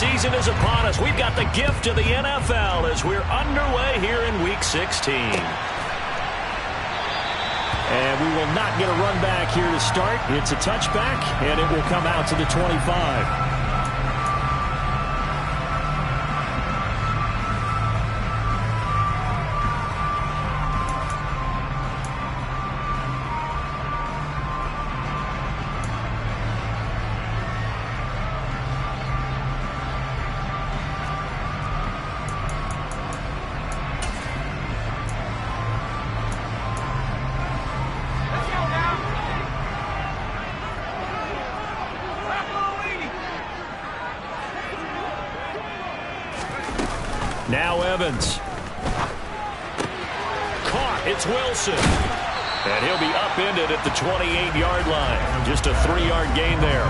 season is upon us. We've got the gift of the NFL as we're underway here in Week 16. And we will not get a run back here to start. It's a touchback, and it will come out to the 25. Now Evans. Caught. It's Wilson. And he'll be upended at the 28-yard line. Just a 3-yard gain there.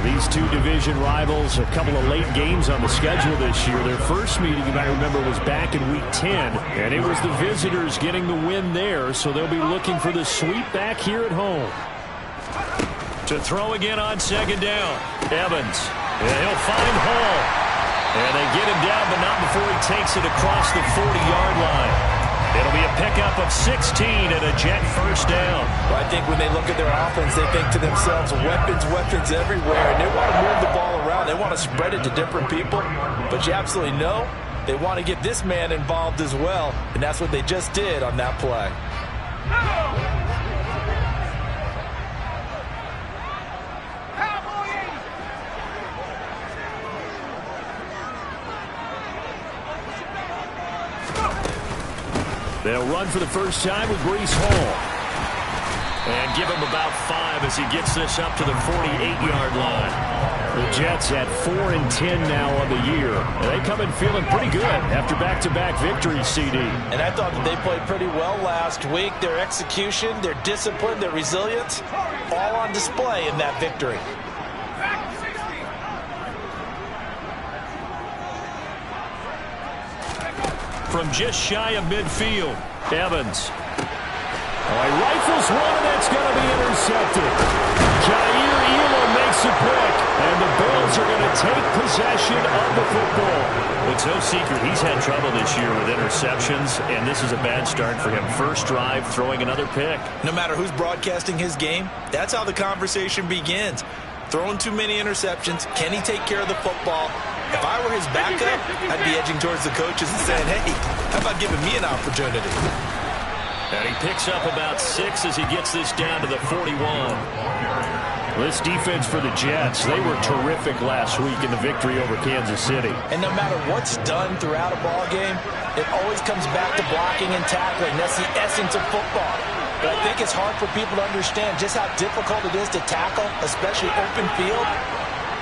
These two division rivals, a couple of late games on the schedule this year. Their first meeting, if I remember, was back in Week 10. And it was the visitors getting the win there. So they'll be looking for the sweep back here at home. To throw again on second down. Evans. And he'll find Hall. And they get him down, but not before he takes it across the 40-yard line. It'll be a pickup of 16 and a Jet first down. Well, I think when they look at their offense, they think to themselves, weapons everywhere. And they want to move the ball around. They want to spread it to different people. But you absolutely know they want to get this man involved as well. And that's what they just did on that play. They'll run for the first time with Breece Hall. And give him about 5 as he gets this up to the 48-yard line. The Jets at 4-10 now on the year. And they come in feeling pretty good after back-to-back victories, CD. And I thought that they played pretty well last week. Their execution, their discipline, their resilience, all on display in that victory. From just shy of midfield, Evans. He rifles one, and that's going to be intercepted. Jair Elam makes a pick, and the Bills are going to take possession of the football. It's no secret he's had trouble this year with interceptions, and this is a bad start for him. First drive, throwing another pick. No matter who's broadcasting his game, that's how the conversation begins. Throwing too many interceptions. Can he take care of the football? If I were his backup, I'd be edging towards the coaches and saying, hey, how about giving me an opportunity? And he picks up about 6 as he gets this down to the 41. This defense for the Jets, they were terrific last week in the victory over Kansas City. And no matter what's done throughout a ball game, it always comes back to blocking and tackling. That's the essence of football. But I think it's hard for people to understand just how difficult it is to tackle, especially open field.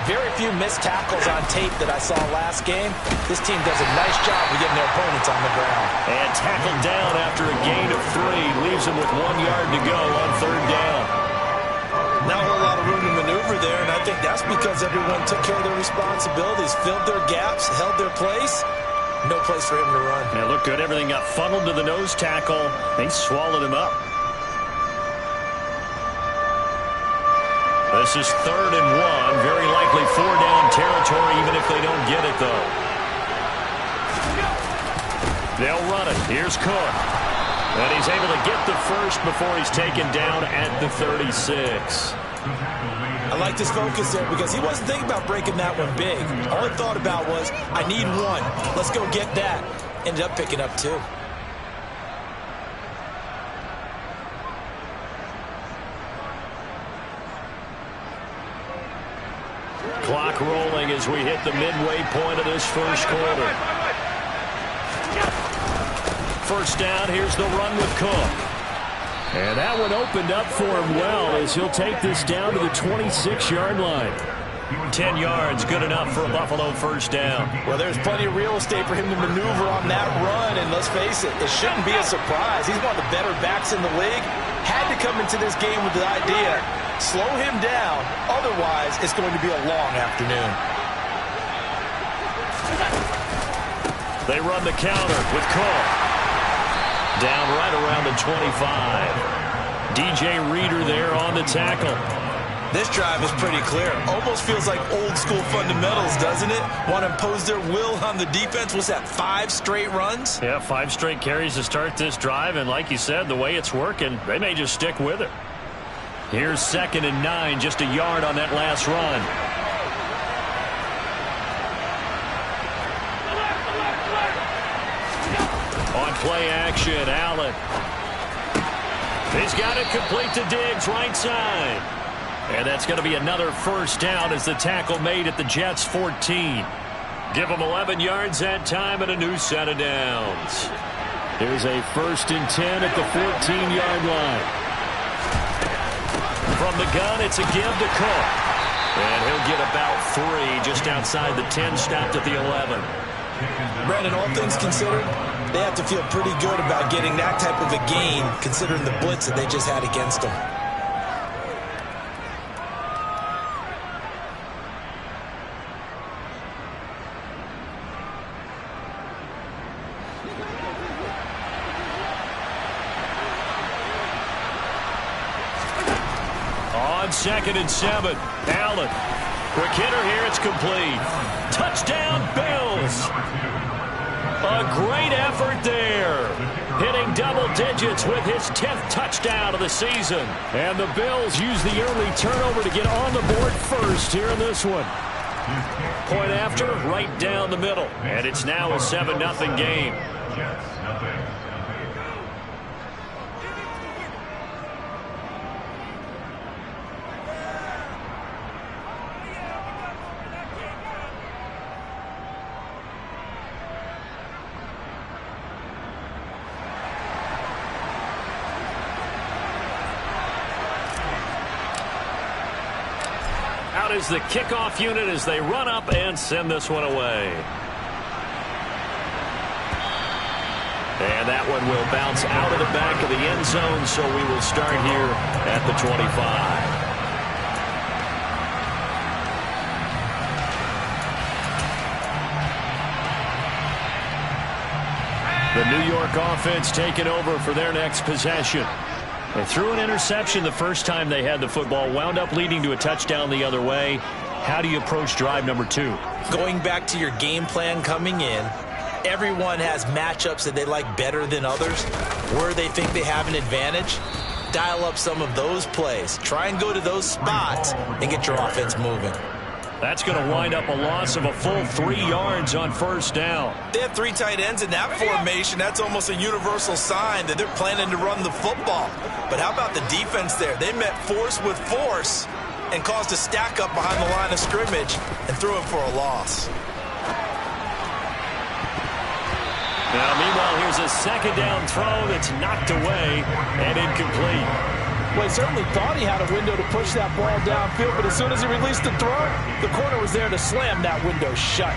Very few missed tackles on tape that I saw last game. This team does a nice job of getting their opponents on the ground. And tackled down after a gain of 3. Leaves them with 1 yard to go on third down. Not a whole lot of room to maneuver there, and I think that's because everyone took care of their responsibilities, filled their gaps, held their place. No place for him to run. It looked good. Everything got funneled to the nose tackle. They swallowed him up. This is 3rd and 1. Very likely 4-down territory, even if they don't get it, though. They'll run it. Here's Cook. And he's able to get the first before he's taken down at the 36. I like this focus there because he wasn't thinking about breaking that one big. All he thought about was, I need 1. Let's go get that. Ended up picking up 2. Clock rolling as we hit the midway point of this first quarter. First down, here's the run with Cook. And that one opened up for him well as he'll take this down to the 26-yard line. 10 yards, good enough for a Buffalo first down. Well, there's plenty of real estate for him to maneuver on that run, and let's face it, it shouldn't be a surprise. He's one of the better backs in the league. Had to come into this game with the idea, slow him down, otherwise it's going to be a long afternoon. They run the counter with Cook. Down right around the 25. DJ Reader there on the tackle. This drive is pretty clear. Almost feels like old school fundamentals, doesn't it? Want to impose their will on the defense. Was that 5 straight runs? Yeah, 5 straight carries to start this drive. And like you said, the way it's working, they may just stick with it. Here's 2nd and 9, just a yard on that last run. On play action, Allen. He's got it complete to Diggs, right side. And that's going to be another first down as the tackle made at the Jets' 14. Give them 11 yards that time and a new set of downs. Here's a 1st and 10 at the 14-yard line. From the gun, it's a give to Cook. And he'll get about 3 just outside the 10, stopped at the 11. Brandon, all things considered, they have to feel pretty good about getting that type of a gain considering the blitz that they just had against them. On 2nd and 7, Allen. Quick hitter here, it's complete. Touchdown, Bills. A great effort there. Hitting double digits with his 10th touchdown of the season. And the Bills use the early turnover to get on the board first here in this one. Point after, right down the middle. And it's now a 7-0 game. Out is the kickoff unit as they run up and send this one away. And that one will bounce out of the back of the end zone, so we will start here at the 25. The New York offense taking over for their next possession. They threw an interception the first time they had the football, wound up leading to a touchdown the other way. How do you approach drive number 2? Going back to your game plan coming in, everyone has matchups that they like better than others. Where they think they have an advantage, dial up some of those plays. Try and go to those spots and get your offense moving. That's going to wind up a loss of a full 3 yards on first down. They have 3 tight ends in that formation. That's almost a universal sign that they're planning to run the football. But how about the defense there? They met force with force and caused a stack up behind the line of scrimmage and threw it for a loss. Now, meanwhile, here's a 2nd down throw that's knocked away and incomplete. Well, he certainly thought he had a window to push that ball downfield, but as soon as he released the throw, the corner was there to slam that window shut.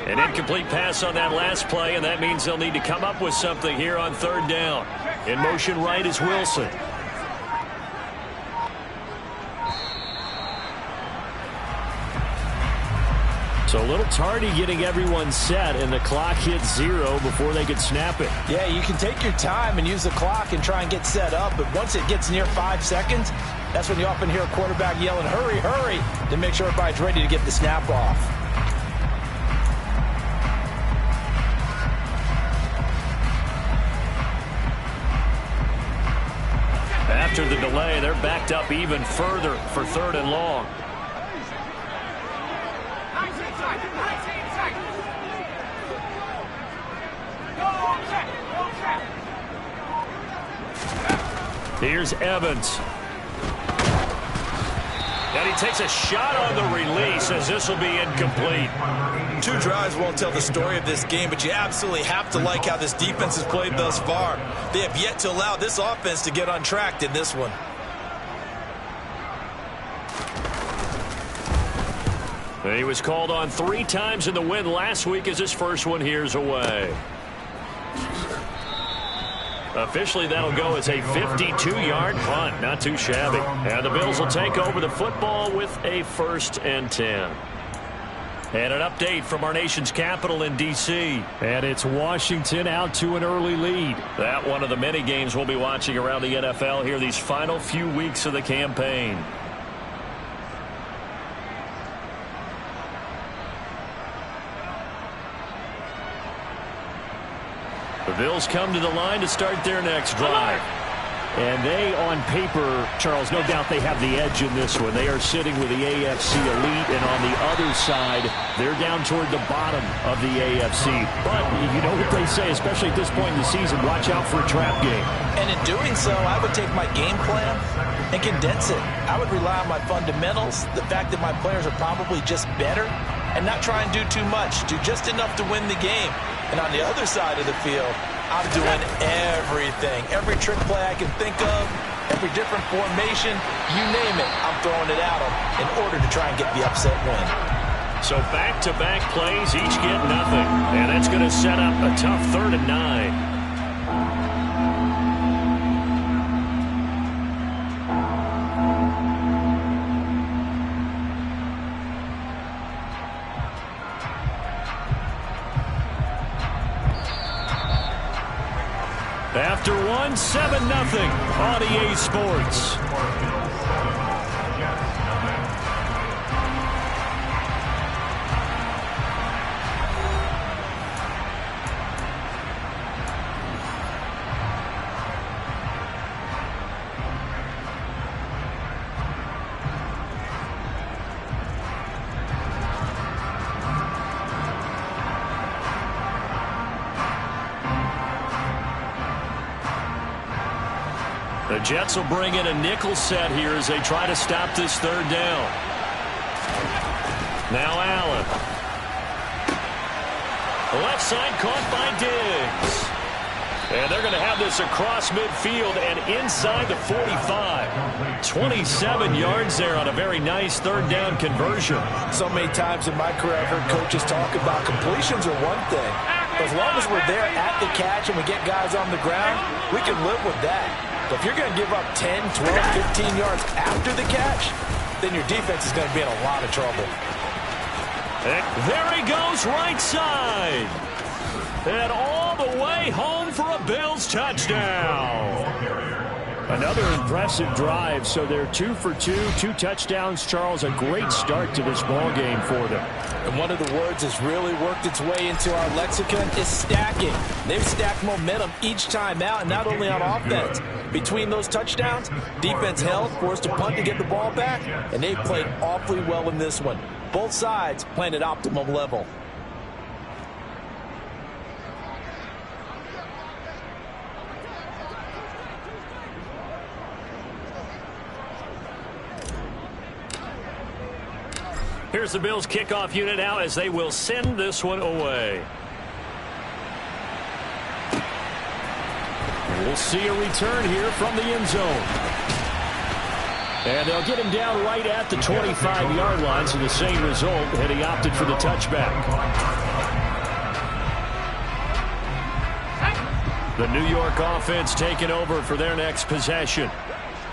An incomplete pass on that last play, and that means they'll need to come up with something here on 3rd down. In motion right is Wilson. So a little tardy getting everyone set, and the clock hits 0 before they could snap it. Yeah, you can take your time and use the clock and try and get set up, but once it gets near 5 seconds, that's when you often hear a quarterback yelling, hurry, hurry, to make sure everybody's ready to get the snap off. After the delay, they're backed up even further for 3rd and long. Here's Evans. And he takes a shot on the release as this will be incomplete. 2 drives won't tell the story of this game, but you absolutely have to like how this defense has played thus far. They have yet to allow this offense to get untracked in this one. He was called on 3 times in the win last week as his first one here's away. Officially, that'll go as a 52-yard punt. Not too shabby. And the Bills will take over the football with a 1st and 10. And an update from our nation's capital in D.C. And it's Washington out to an early lead. That one of the many games we'll be watching around the NFL here these final few weeks of the campaign. The Bills come to the line to start their next drive. And they, on paper, Charles, no doubt they have the edge in this one. They are sitting with the AFC elite, and on the other side, they're down toward the bottom of the AFC. But you know what they say, especially at this point in the season, watch out for a trap game. And in doing so, I would take my game plan and condense it. I would rely on my fundamentals, the fact that my players are probably just better, and not try and do too much, do just enough to win the game. And on the other side of the field, I'm doing everything. Every trick play I can think of, every different formation, you name it, I'm throwing it at them in order to try and get the upset win. So back-to-back plays, each get nothing. And that's going to set up a tough 3rd and 9. After one, 7-0 on EA Sports. The Jets will bring in a nickel set here as they try to stop this 3rd down. Now Allen. Left side caught by Diggs. And they're going to have this across midfield and inside the 45. 27 yards there on a very nice 3rd down conversion. So many times in my career I've heard coaches talk about completions are one thing. As long as we're there at the catch and we get guys on the ground, we can live with that. But if you're going to give up 10, 12, 15 yards after the catch, then your defense is going to be in a lot of trouble. There he goes, right side. And all the way home for a Bills touchdown. Another impressive drive. So they're 2 for 2, 2 touchdowns. Charles, a great start to this ball game for them. And one of the words that's really worked its way into our lexicon is stacking. They've stacked momentum each time out, and not only on offense. Between those touchdowns, defense held, forced to punt to get the ball back, and they've played awfully well in this one. Both sides playing at optimum level. Here's the Bills kickoff unit now as they will send this one away. We'll see a return here from the end zone. And they'll get him down right at the 25-yard line, so the same result, and he opted for the touchback. The New York offense taking over for their next possession.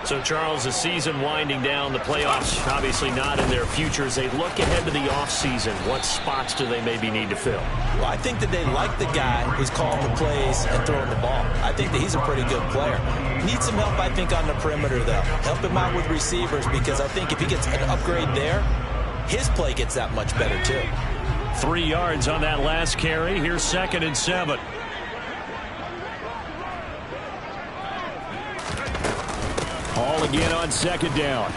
So, Charles, the season winding down, the playoffs obviously not in their future. As they look ahead to the offseason, what spots do they maybe need to fill? Well, I think that they like the guy who's calling the plays and throwing the ball. I think that he's a pretty good player. Needs some help, I think, on the perimeter, though. Help him out with receivers, because I think if he gets an upgrade there, his play gets that much better, too. 3 yards on that last carry. Here's 2nd and 7. All again on 2nd down.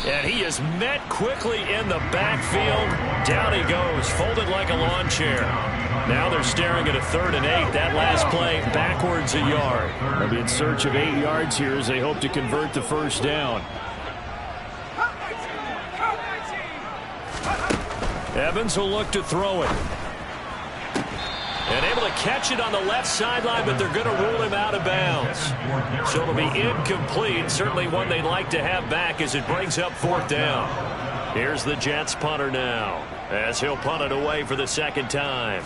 And he is met quickly in the backfield. Down he goes, folded like a lawn chair. Now they're staring at a 3rd and 8. That last play backwards a yard. They'll be in search of 8 yards here as they hope to convert the 1st down. Evans will look to throw it. And able to catch it on the left sideline, but they're going to rule him out of bounds. So it'll be incomplete. Certainly one they'd like to have back as it brings up 4th down. Here's the Jets punter now, as he'll punt it away for the 2nd time.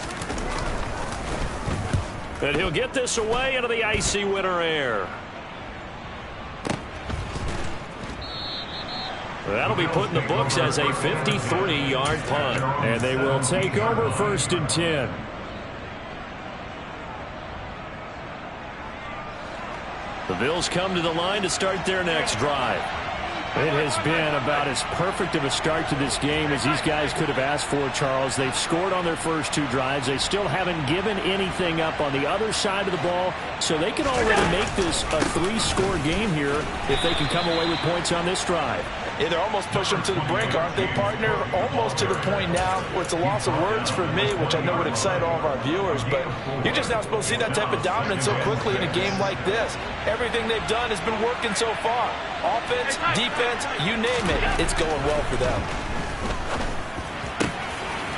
And he'll get this away into the icy winter air. That'll be put in the books as a 53-yard punt. And they will take over 1st and 10. The Bills come to the line to start their next drive. It has been about as perfect of a start to this game as these guys could have asked for, Charles. They've scored on their first 2 drives. They still haven't given anything up on the other side of the ball, so they can already make this a 3-score game here if they can come away with points on this drive. Yeah, they're almost pushing them to the brink, aren't they, partner? Almost to the point now where it's a loss of words for me, which I know would excite all of our viewers, but you're just not supposed to see that type of dominance so quickly in a game like this. Everything they've done has been working so far. Offense, defense, you name it, it's going well for them.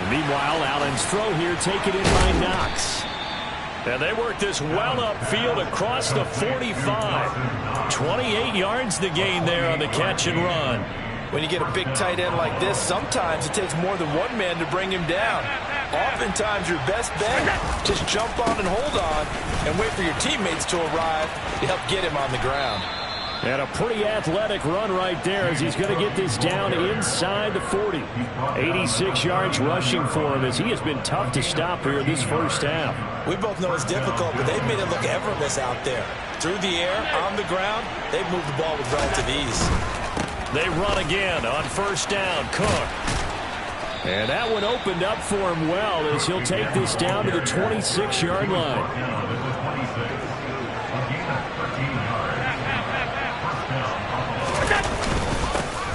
Meanwhile, Allen's throw here taken in by Knox. And they work this well upfield across the 45. 28 yards the gain there on the catch and run. When you get a big tight end like this, sometimes it takes more than one man to bring him down. Oftentimes your best bet, just jump on and hold on and wait for your teammates to arrive to help get him on the ground. And a pretty athletic run right there as he's going to get this down inside the 40. 86 yards rushing for him as he has been tough to stop here this first half. We both know it's difficult, but they've made it look effortless out there. Through the air, on the ground, they've moved the ball with relative ease. They run again on 1st down. Cook. And that one opened up for him well as he'll take this down to the 26-yard line.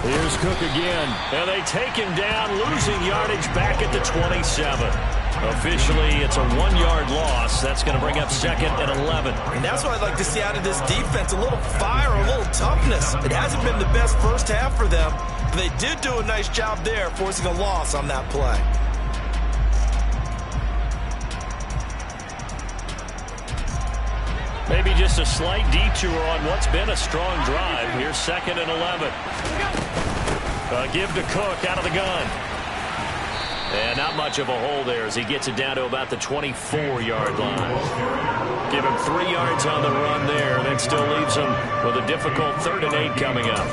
Here's Cook again, and they take him down, losing yardage back at the 27. Officially, it's a 1-yard loss. That's going to bring up 2nd and 11. And that's what I'd like to see out of this defense, a little fire, a little toughness. It hasn't been the best first half for them, but they did do a nice job there, forcing a loss on that play. Maybe just a slight detour on what's been a strong drive. Here's 2nd and 11. Give to Cook out of the gun. And not much of a hole there as he gets it down to about the 24-yard line. Give him 3 yards on the run there. That still leaves him with a difficult 3rd and 8 coming up.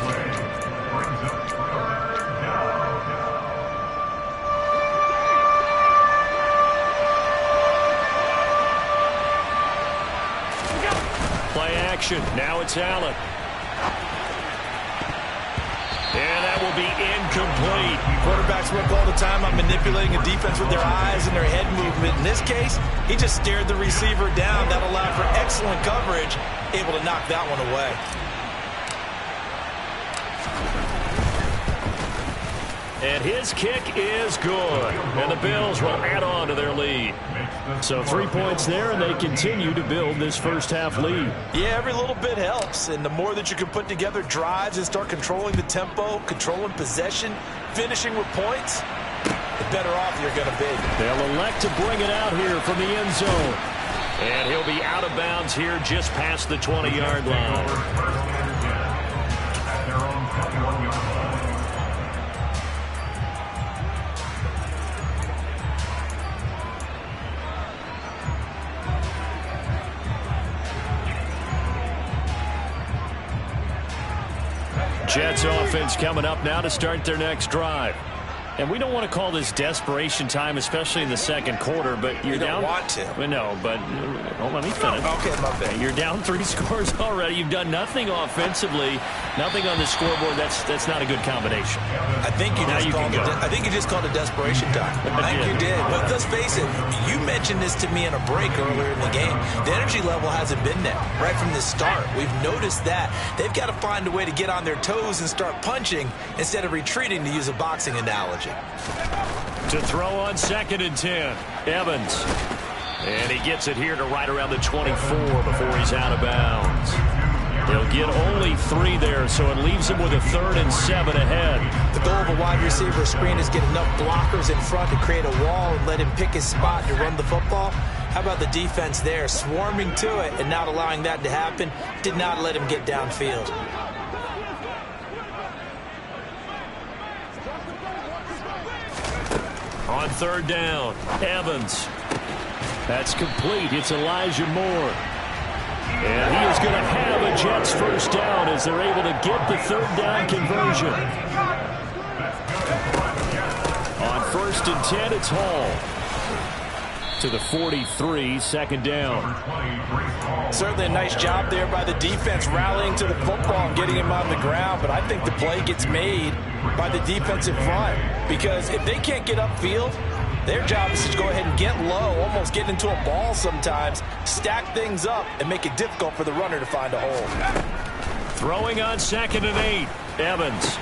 Play action. Now it's Allen. And that will be incomplete. Quarterbacks work all the time on manipulating a defense with their eyes and their head movement. In this case, he just stared the receiver down. That allowed for excellent coverage, able to knock that one away. And his kick is good. And the Bills will add on to their lead. So 3 points there, and they continue to build this first half lead. Yeah, every little bit helps. And the more that you can put together drives and start controlling the tempo, controlling possession, finishing with points, the better off you're going to be. They'll elect to bring it out here from the end zone. And he'll be out of bounds here just past the 20-yard line. Jets offense coming up now to start their next drive. And we don't want to call this desperation time, especially in the second quarter, but you're down. You don't want to. No, but let me finish. Okay, my bad. You're down 3 scores already. You've done nothing offensively, nothing on the scoreboard. That's not a good combination. I think you just called it desperation time. I think you did. But let's face it, you mentioned this to me in a break earlier in the game. The energy level hasn't been there right from the start. We've noticed that. They've got to find a way to get on their toes and start punching instead of retreating, to use a boxing analogy. To throw on 2nd and 10, Evans. And he gets it here to right around the 24 before he's out of bounds. They'll get only 3 there, so it leaves him with a 3rd and 7 ahead. The goal of a wide receiver screen is get enough blockers in front to create a wall and let him pick his spot to run the football. How about the defense there, swarming to it and not allowing that to happen? Did not let him get downfield. On 3rd down, Evans. That's complete. It's Elijah Moore. And he is going to have a Jets first down as they're able to get the third down conversion. On 1st and 10, it's Hall. To the 43, second down. Certainly a nice job there by the defense rallying to the football and getting him on the ground, but I think the play gets made by the defensive front because if they can't get upfield, their job is to go ahead and get low, almost get into a ball sometimes, stack things up, and make it difficult for the runner to find a hole. Throwing on 2nd and 8, Evans.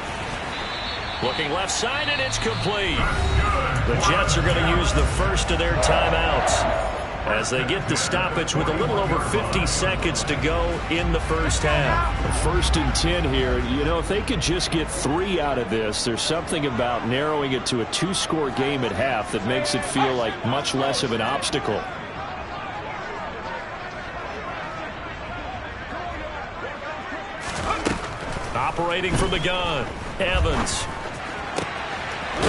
Looking left side, and it's complete. The Jets are going to use the first of their timeouts as they get the stoppage with a little over 50 seconds to go in the first half. 1st and 10 here. You know, if they could just get 3 out of this, there's something about narrowing it to a 2-score game at half that makes it feel like much less of an obstacle. Operating from the gun, Evans.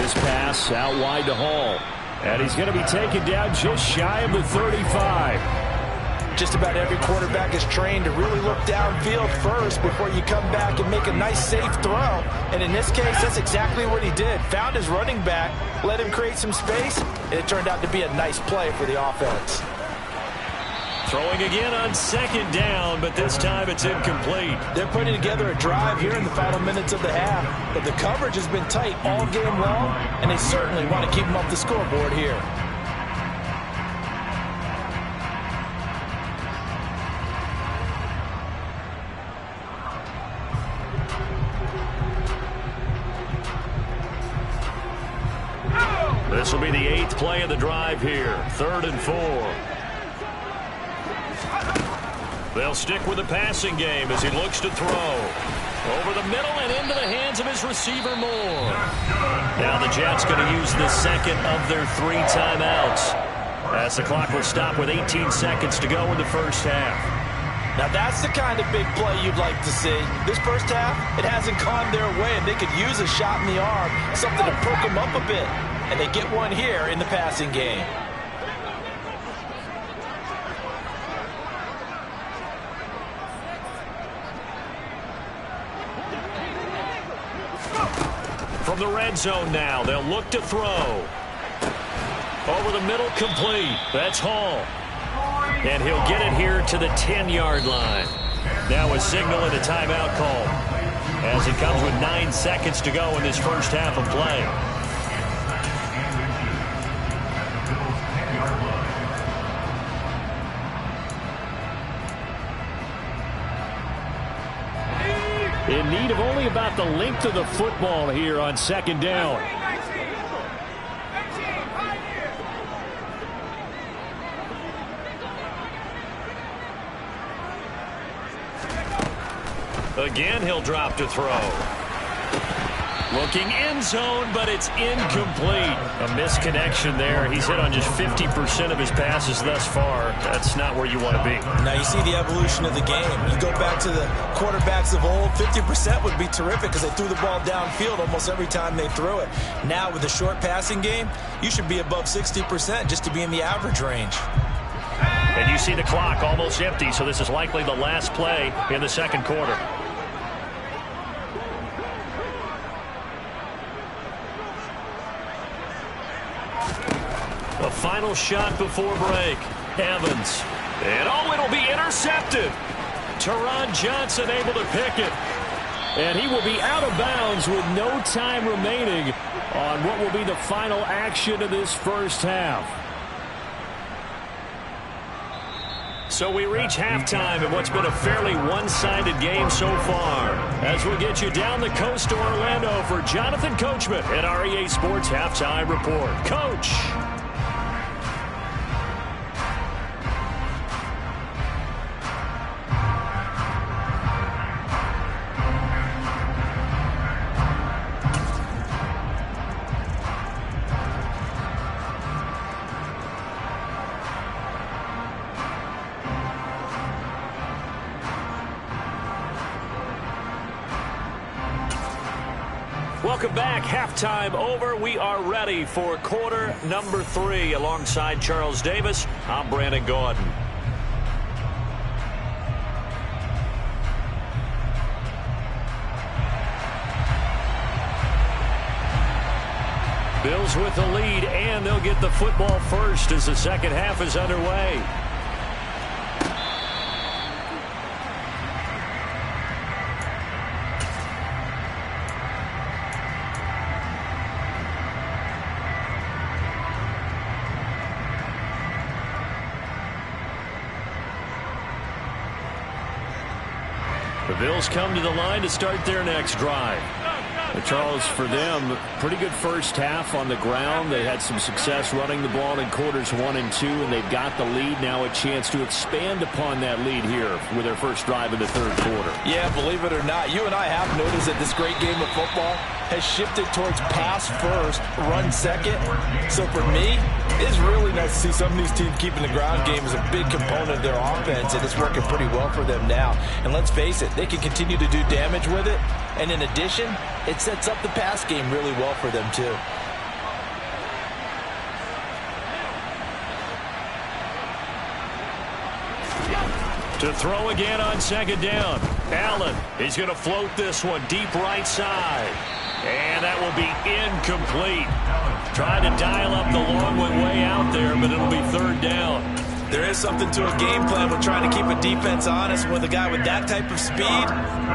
His pass out wide to Hall. And he's going to be taken down just shy of the 35. Just about every quarterback is trained to really look downfield first before you come back and make a nice, safe throw. And in this case, that's exactly what he did. Found his running back, let him create some space, and it turned out to be a nice play for the offense. Throwing again on 2nd down, but this time it's incomplete. They're putting together a drive here in the final minutes of the half, but the coverage has been tight all game long, and they certainly want to keep them off the scoreboard here. This will be the 8th play of the drive here. 3rd and 4. They'll stick with the passing game as he looks to throw. Over the middle and into the hands of his receiver, Moore. Now the Jets going to use the second of their 3 timeouts as the clock will stop with 18 seconds to go in the first half. Now that's the kind of big play you'd like to see. This first half, it hasn't gone their way, and they could use a shot in the arm, something to perk them up a bit. And they get one here in the passing game. From the red zone now, they'll look to throw. Over the middle, complete. That's Hall. And he'll get it here to the 10-yard line. Now a signal and a timeout call as it comes with 9 seconds to go in this first half of play. In need of only about the length of the football here on 2nd down. Again, he'll drop to throw. Looking end zone, but it's incomplete. A misconnection there. He's hit on just 50% of his passes thus far. That's not where you want to be. Now you see the evolution of the game. You go back to the quarterbacks of old, 50% would be terrific because they threw the ball downfield almost every time they threw it. Now with the short passing game, you should be above 60% just to be in the average range. And you see the clock almost empty, so this is likely the last play in the second quarter. The final shot before break. Evans. And it'll be intercepted. Teron Johnson able to pick it. And he will be out of bounds with no time remaining on what will be the final action of this first half. So we reach halftime in what's been a fairly one-sided game so far. As we'll get you down the coast to Orlando for Jonathan Coachman at our EA Sports Halftime Report. Coach. Welcome back. Halftime over. We are ready for quarter number 3. Alongside Charles Davis, I'm Brandon Gaudin. Bills with the lead, and they'll get the football first as the second half is underway. The Bills come to the line to start their next drive. Charles, for them, pretty good first half on the ground. They had some success running the ball in quarters 1 and 2, and they've got the lead. Now a chance to expand upon that lead here with their first drive in the third quarter. Yeah, believe it or not, you and I have noticed that this great game of football has shifted towards pass first, run second. So for me, it's really nice to see some of these teams keeping the ground game as a big component of their offense, and it's working pretty well for them now. And let's face it, they can continue to do damage with it. And in addition, it sets up the pass game really well for them, too. To throw again on second down. Allen, he's going to float this one deep right side. And that will be incomplete. Trying to dial up the long one way out there, but it'll be third down. There is something to a game plan with trying to keep a defense honest. With a guy with that type of speed,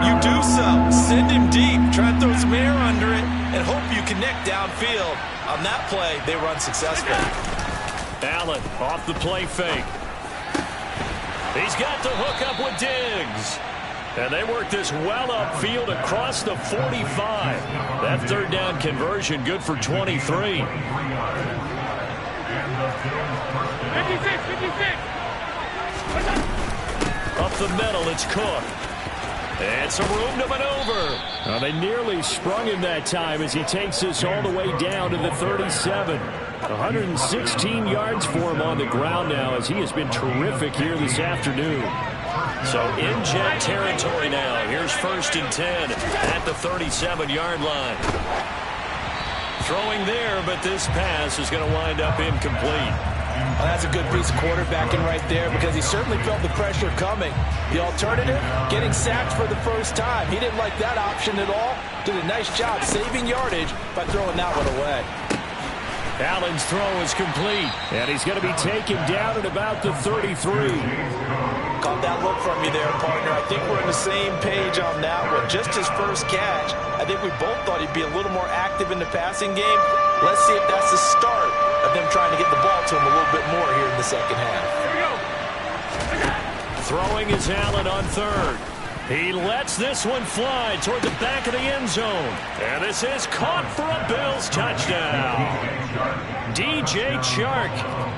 you do so. Send him deep, try to throw some air under it, and hope you connect downfield. On that play, they run successfully. Allen off the play fake. He's got the hook up with Diggs. And they work this well upfield across the 45. That third down conversion good for 23. 56. Up the middle, it's Cook. And some room to maneuver. Well, they nearly sprung him that time as he takes this all the way down to the 37. 116 yards for him on the ground now as he has been terrific here this afternoon. So in jet territory now. Here's 1st and 10 at the 37-yard line. Throwing there, but this pass is going to wind up incomplete. Well, that's a good piece of quarterbacking right there because he certainly felt the pressure coming. The alternative, getting sacked for the first time. He didn't like that option at all. Did a nice job saving yardage by throwing that one away. Allen's throw is complete, and he's going to be taken down at about the 33. Caught that look from you there, partner. I think we're on the same page on that one. Just his first catch, I think we both thought he'd be a little more active in the passing game. Let's see if that's the start of them trying to get the ball to him a little bit more here in the second half. Throwing is Allen on third. He lets this one fly toward the back of the end zone. And this is caught for a Bills touchdown. DJ Chark,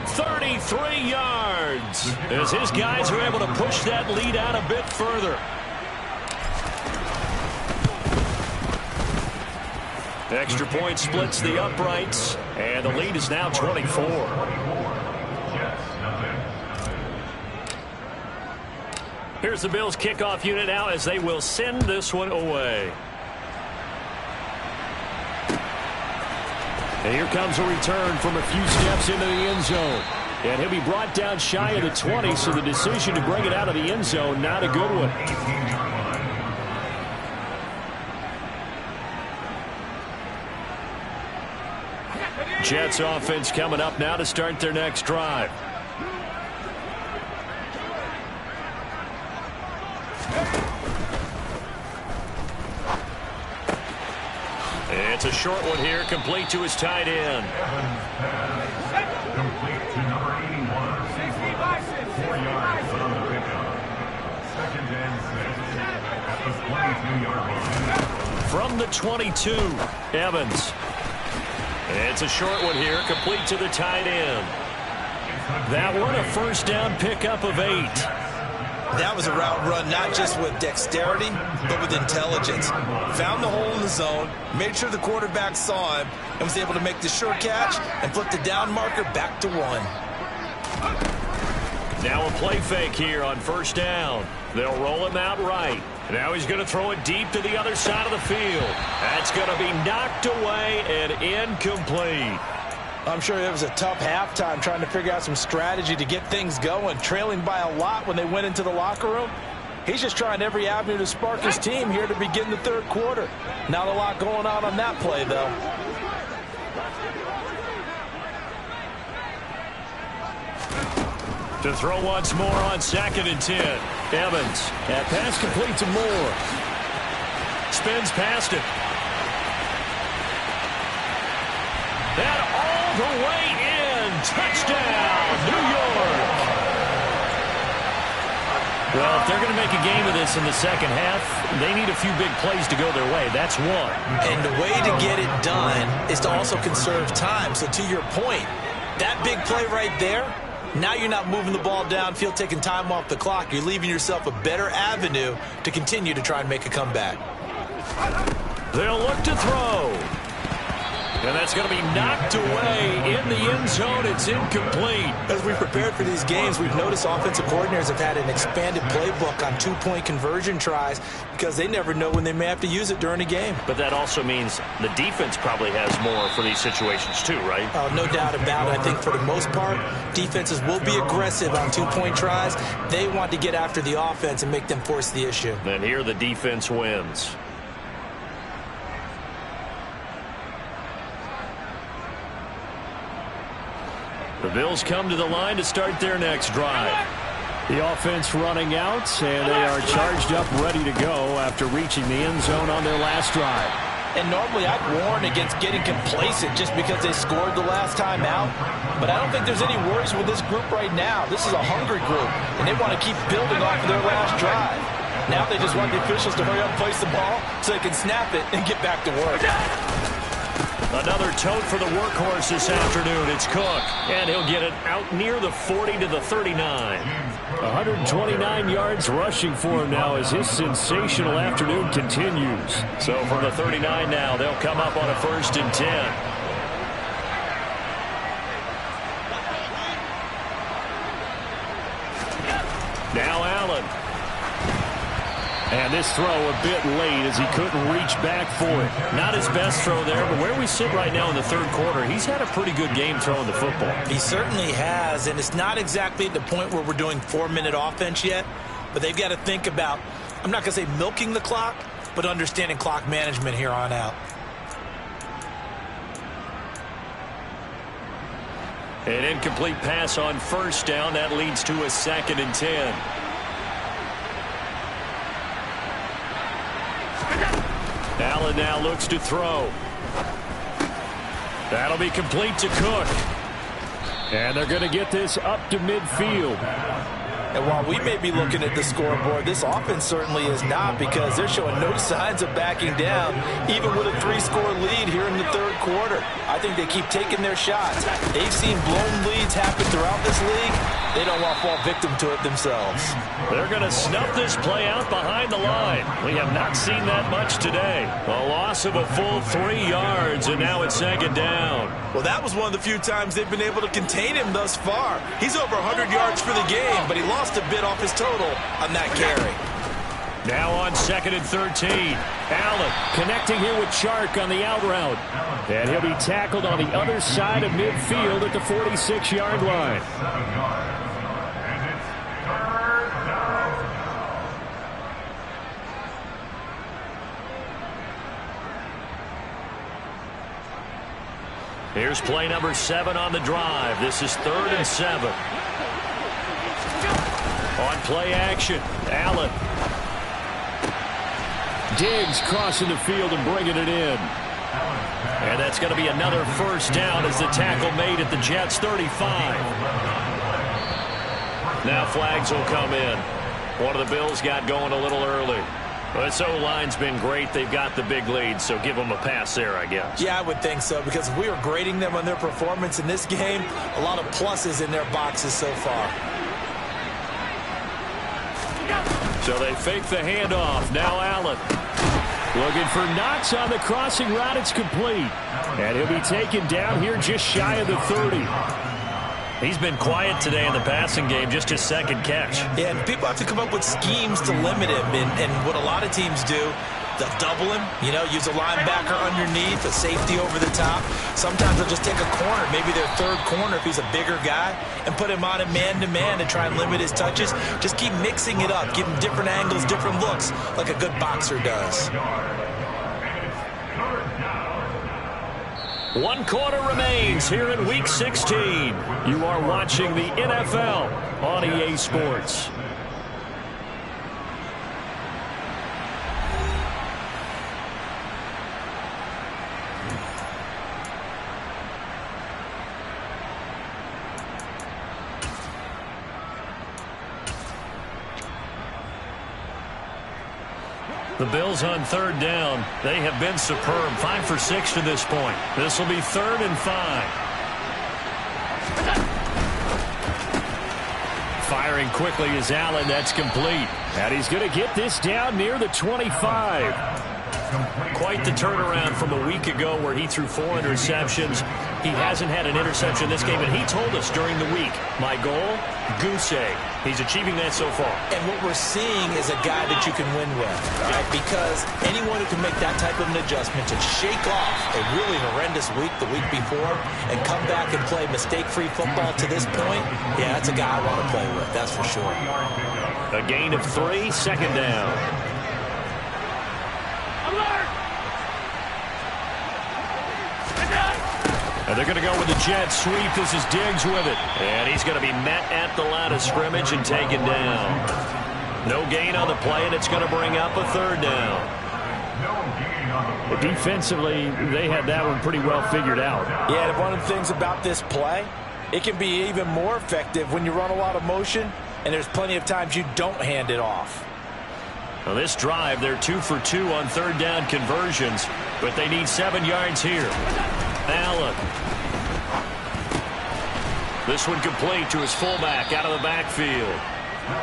33 yards. As his guys are able to push that lead out a bit further. Extra point splits the uprights. And the lead is now 24. Here's the Bills kickoff unit now as they will send this one away. And here comes a return from a few steps into the end zone. And he'll be brought down shy of the 20, so the decision to bring it out of the end zone, not a good one. Jets offense coming up now to start their next drive. It's a short one here, complete to his tight end. Complete to number 81. 4 yards on the pickup. 2nd and 6 at the 22-yard line. From the 22, Evans. It's a short one here, complete to the tight end. That one a first down pickup of 8. That was a route run not just with dexterity, but with intelligence. Found the hole in the zone, made sure the quarterback saw him, and was able to make the sure catch and flip the down marker back to 1. Now a play fake here on first down. They'll roll him out right. Now he's going to throw it deep to the other side of the field. That's going to be knocked away and incomplete. I'm sure it was a tough halftime trying to figure out some strategy to get things going, trailing by a lot when they went into the locker room. He's just trying every avenue to spark his team here to begin the third quarter. Not a lot going on that play, though. To throw once more on 2nd and 10. Evans. That pass complete to Moore. Spins past it. That all the way in. Touchdown, New York. Well, if they're going to make a game of this in the second half, they need a few big plays to go their way. That's one. And the way to get it done is to also conserve time. So to your point, that big play right there, now you're not moving the ball downfield, taking time off the clock. You're leaving yourself a better avenue to continue to try and make a comeback. They'll look to throw. And that's going to be knocked away in the end zone. It's incomplete. As we prepared for these games, we've noticed offensive coordinators have had an expanded playbook on two-point conversion tries because they never know when they may have to use it during a game. But that also means the defense probably has more for these situations too, right? No doubt about it. I think for the most part, defenses will be aggressive on two-point tries. They want to get after the offense and make them force the issue. And here the defense wins. The Bills come to the line to start their next drive. The offense running out, and they are charged up, ready to go after reaching the end zone on their last drive. And normally I'd warn against getting complacent just because they scored the last time out. But I don't think there's any worries with this group right now. This is a hungry group, and they want to keep building off of their last drive. Now they just want the officials to hurry up and place the ball so they can snap it and get back to work. Another tote for the workhorse this afternoon. It's Cook, and he'll get it out near the 40 to the 39. 129 yards rushing for him now as his sensational afternoon continues. So from the 39 now, they'll come up on a 1st and 10. Now Allen. And this throw a bit late as he couldn't reach back for it. Not his best throw there, but where we sit right now in the third quarter, he's had a pretty good game throwing the football. He certainly has, and it's not exactly at the point where we're doing 4-minute offense yet, but they've got to think about, I'm not going to say milking the clock, but understanding clock management here on out. An incomplete pass on 1st down. That leads to a 2nd and 10. Allen now looks to throw. That'll be complete to Cook. And they're going to get this up to midfield. And while we may be looking at the scoreboard, this offense certainly is not, because they're showing no signs of backing down, even with a 3-score lead here in the third quarter. I think they keep taking their shots. They've seen blown leads happen throughout this league. They don't want to fall victim to it themselves. They're going to snuff this play out behind the line. We have not seen that much today. A loss of a full 3 yards, and now it's 2nd down. Well, that was one of the few times they've been able to contain him thus far. He's over 100 yards for the game, but he lost a bit off his total on that carry. Now on 2nd and 13. Allen connecting here with Chark on the out route. And he'll be tackled on the other side of midfield at the 46-yard line. 7 yards. And it's 3rd down. Here's play number 7 on the drive. This is 3rd and 7. On play action, Allen. Diggs crossing the field and bringing it in. And that's going to be another 1st down as the tackle made at the Jets' 35. Now flags will come in. One of the Bills got going a little early. But this O-line's been great. They've got the big lead, so give them a pass there, I guess. Yeah, I would think so, because if we were grading them on their performance in this game, a lot of pluses in their boxes so far. So they fake the handoff. Now Allen. Looking for Knox on the crossing route. It's complete. And he'll be taken down here just shy of the 30. He's been quiet today in the passing game, just his second catch. Yeah, and people have to come up with schemes to limit him. And what a lot of teams do, they'll double him, use a linebacker underneath, a safety over the top. Sometimes they'll just take a corner, maybe their third corner if he's a bigger guy, and put him on a man-to-man to try and limit his touches. Just keep mixing it up, give him different angles, different looks, like a good boxer does. 1 quarter remains here in Week 16. You are watching the NFL on EA Sports. The Bills on 3rd down. They have been superb. 5 for 6 to this point. This will be 3rd and 5. Firing quickly is Allen. That's complete. And he's going to get this down near the 25. Quite the turnaround from a week ago where he threw 4 interceptions. He hasn't had an interception this game, and he told us during the week, my goal, goose egg. He's achieving that so far. And what we're seeing is a guy that you can win with, right? Because anyone who can make that type of an adjustment to shake off a really horrendous week the week before and come back and play mistake-free football to this point, yeah, that's a guy I want to play with, that's for sure. A gain of 3, 2nd down. And they're going to go with the jet sweep. This is Diggs with it. And he's going to be met at the line of scrimmage and taken down. No gain on the play, and it's going to bring up a 3rd down. Defensively, they had that one pretty well figured out. Yeah, and one of the things about this play, it can be even more effective when you run a lot of motion, and there's plenty of times you don't hand it off. Well, this drive, they're 2 for 2 on 3rd down conversions, but they need 7 yards here. Allen. This one complete to his fullback out of the backfield.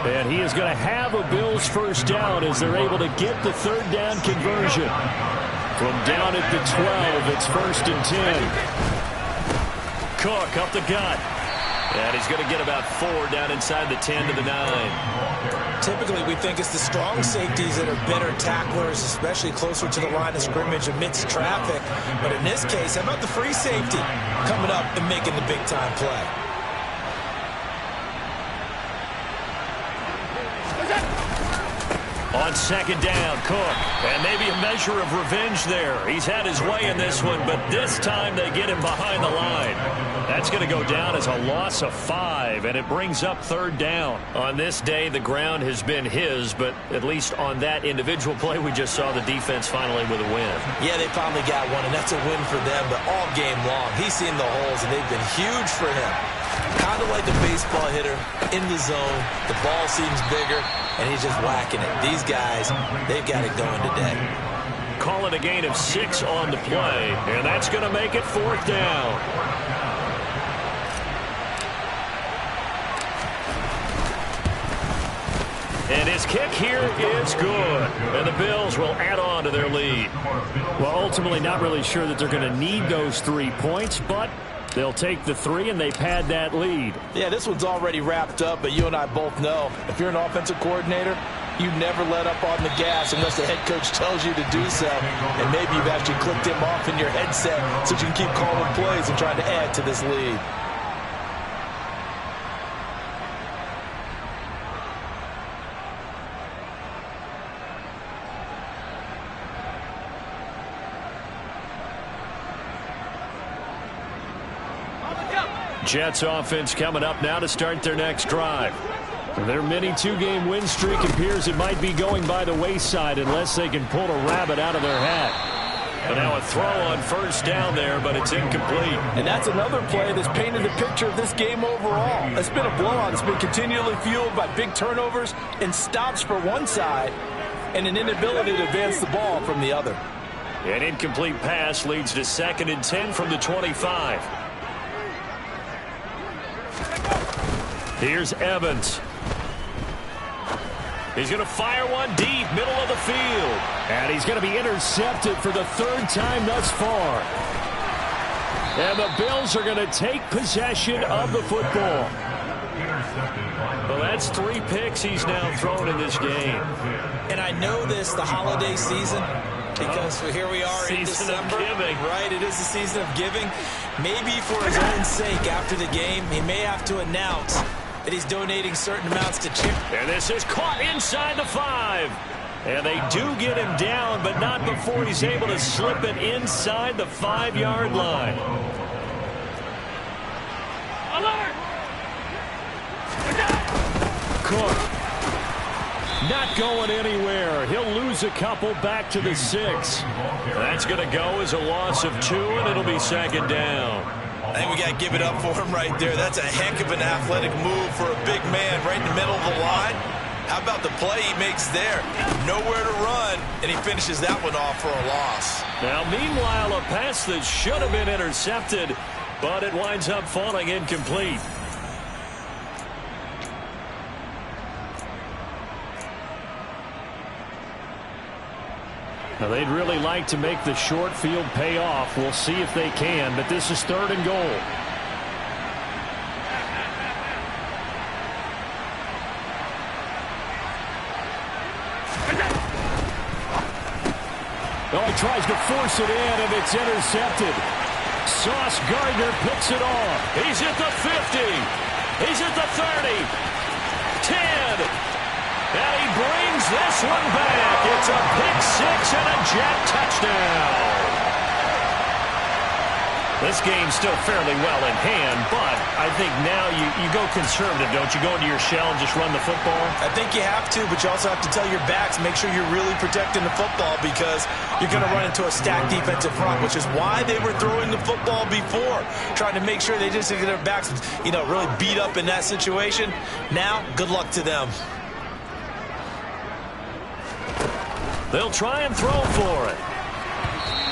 And he is going to have a Bills 1st down as they're able to get the 3rd down conversion. From down at the 12, it's 1st and 10. Cook up the gut. And he's going to get about 4 down inside the 10 to the 9. Typically, we think it's the strong safeties that are better tacklers, especially closer to the line of scrimmage amidst traffic. But in this case, how about the free safety coming up and making the big-time play? On 2nd down, Cook. And maybe a measure of revenge there. He's had his way in this one, but this time they get him behind the line. That's going to go down as a loss of 5, and it brings up 3rd down. On this day, the ground has been his, but at least on that individual play, we just saw the defense finally with a win. Yeah, they finally got one, and that's a win for them, but all game long, he's seen the holes, and they've been huge for him. Kind of like a baseball hitter in the zone. The ball seems bigger, and he's just whacking it. These guys, they've got it going today. Call it a gain of 6 on the play, and that's going to make it 4th down. And his kick here is good. And the Bills will add on to their lead. Well, ultimately not really sure that they're going to need those 3 points, but they'll take the 3 and they pad that lead. Yeah, this one's already wrapped up, but you and I both know if you're an offensive coordinator, you never let up on the gas unless the head coach tells you to do so. And maybe you've actually clicked him off in your headset so you can keep calling plays and trying to add to this lead. Jets offense coming up now to start their next drive. Their mini 2-game win streak appears it might be going by the wayside unless they can pull a rabbit out of their hat. And now a throw on 1st down there, but it's incomplete. And that's another play that's painted the picture of this game overall. It's been a blowout. It's been continually fueled by big turnovers and stops for one side and an inability to advance the ball from the other. An incomplete pass leads to 2nd and 10 from the 25. Here's Evans. He's going to fire one deep, middle of the field. And he's going to be intercepted for the 3rd time thus far. And the Bills are going to take possession of the football. Well, that's 3 picks he's now thrown in this game. And I know this, the holiday season, because here we are in December. Season of giving. Right, it is the season of giving. Maybe for his own sake after the game, he may have to announce that he's donating certain amounts to charity. And this is caught inside the 5. And they do get him down, but not before he's able to slip it inside the 5-yard line. Alert! Cook. Not going anywhere. He'll lose a couple back to the 6. That's going to go as a loss of 2, and it'll be 2nd down. I think we got to give it up for him right there. That's a heck of an athletic move for a big man right in the middle of the line. How about the play he makes there? Nowhere to run, and he finishes that one off for a loss. Now, meanwhile, a pass that should have been intercepted, but it winds up falling incomplete. Now, they'd really like to make the short field pay off. We'll see if they can, but this is 3rd and goal. Oh, he tries to force it in, and it's intercepted. Sauce Gardner picks it off. He's at the 50. He's at the 30. 10. And he brings this one back. It's a pick 6 and a Jet touchdown. This game's still fairly well in hand, but I think now you go conservative, don't you? Go into your shell and just run the football? I think you have to, but you also have to tell your backs, make sure you're really protecting the football because you're going to run into a stacked defensive front, which is why they were throwing the football before, trying to make sure they just get their backs, really beat up in that situation. Now, good luck to them. They'll try and throw for it.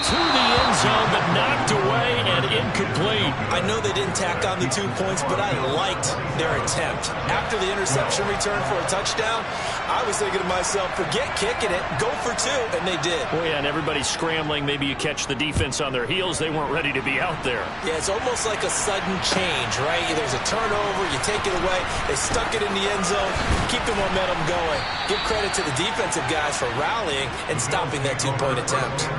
To the end zone, but knocked away and incomplete. I know they didn't tack on the 2 points, but I liked their attempt. After the interception return for a touchdown, I was thinking to myself, forget kicking it, go for 2, and they did. Oh, yeah, and everybody's scrambling. Maybe you catch the defense on their heels. They weren't ready to be out there. Yeah, it's almost like a sudden change, right? There's a turnover, you take it away, they stuck it in the end zone, keep the momentum going. Give credit to the defensive guys for rallying and stopping that 2-point attempt.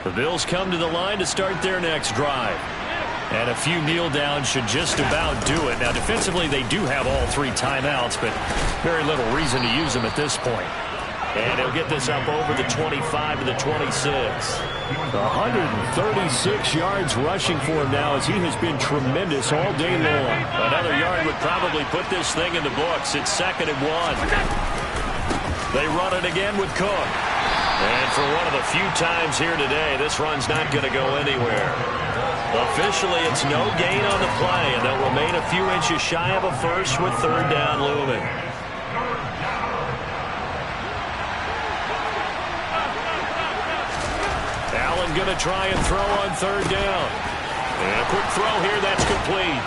The Bills come to the line to start their next drive. And a few kneel downs should just about do it. Now, defensively, they do have all 3 timeouts, but very little reason to use them at this point. And he'll get this up over the 25 to the 26. 136 yards rushing for him now as he has been tremendous all day long. Another yard would probably put this thing in the books. It's 2nd and 1. They run it again with Cook. And for one of the few times here today, this run's not going to go anywhere. Officially, it's no gain on the play, and they'll remain a few inches shy of a first with 3rd down looming. Allen going to try and throw on 3rd down. And a quick throw here, that's complete.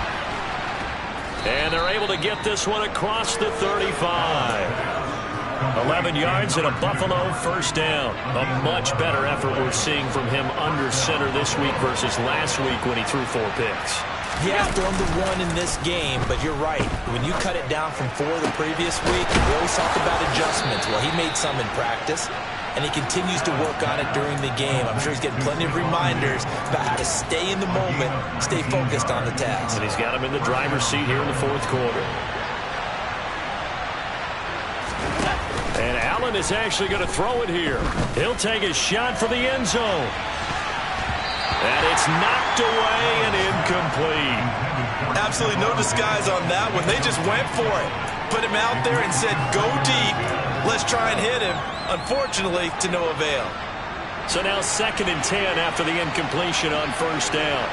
And they're able to get this one across the 35. 11 yards and a Buffalo 1st down. A much better effort we're seeing from him under center this week versus last week when he threw 4 picks. Yeah, thrown the 1 in this game, but you're right. When you cut it down from 4 the previous week, we always talk about adjustments. Well, he made some in practice, and he continues to work on it during the game. I'm sure he's getting plenty of reminders about how to stay in the moment, stay focused on the task. And he's got him in the driver's seat here in the 4th quarter. And Allen is actually going to throw it here. He'll take a shot for the end zone. And it's knocked away and incomplete. Absolutely no disguise on that one. They just went for it. Put him out there and said, go deep. Let's try and hit him. Unfortunately, to no avail. So now 2nd and 10 after the incompletion on 1st down.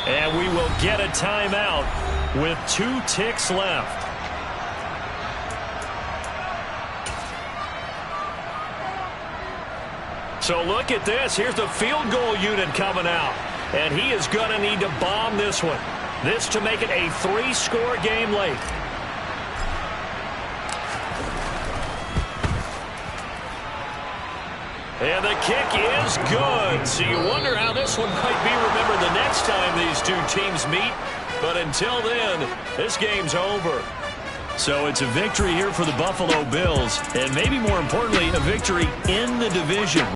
And we will get a timeout with 2 ticks left. So look at this. Here's the field goal unit coming out. And he is going to need to bomb this one. This to make it a 3-score game late. And the kick is good. So you wonder how this one might be remembered the next time these two teams meet. But until then, this game's over. So it's a victory here for the Buffalo Bills, and maybe more importantly, a victory in the division.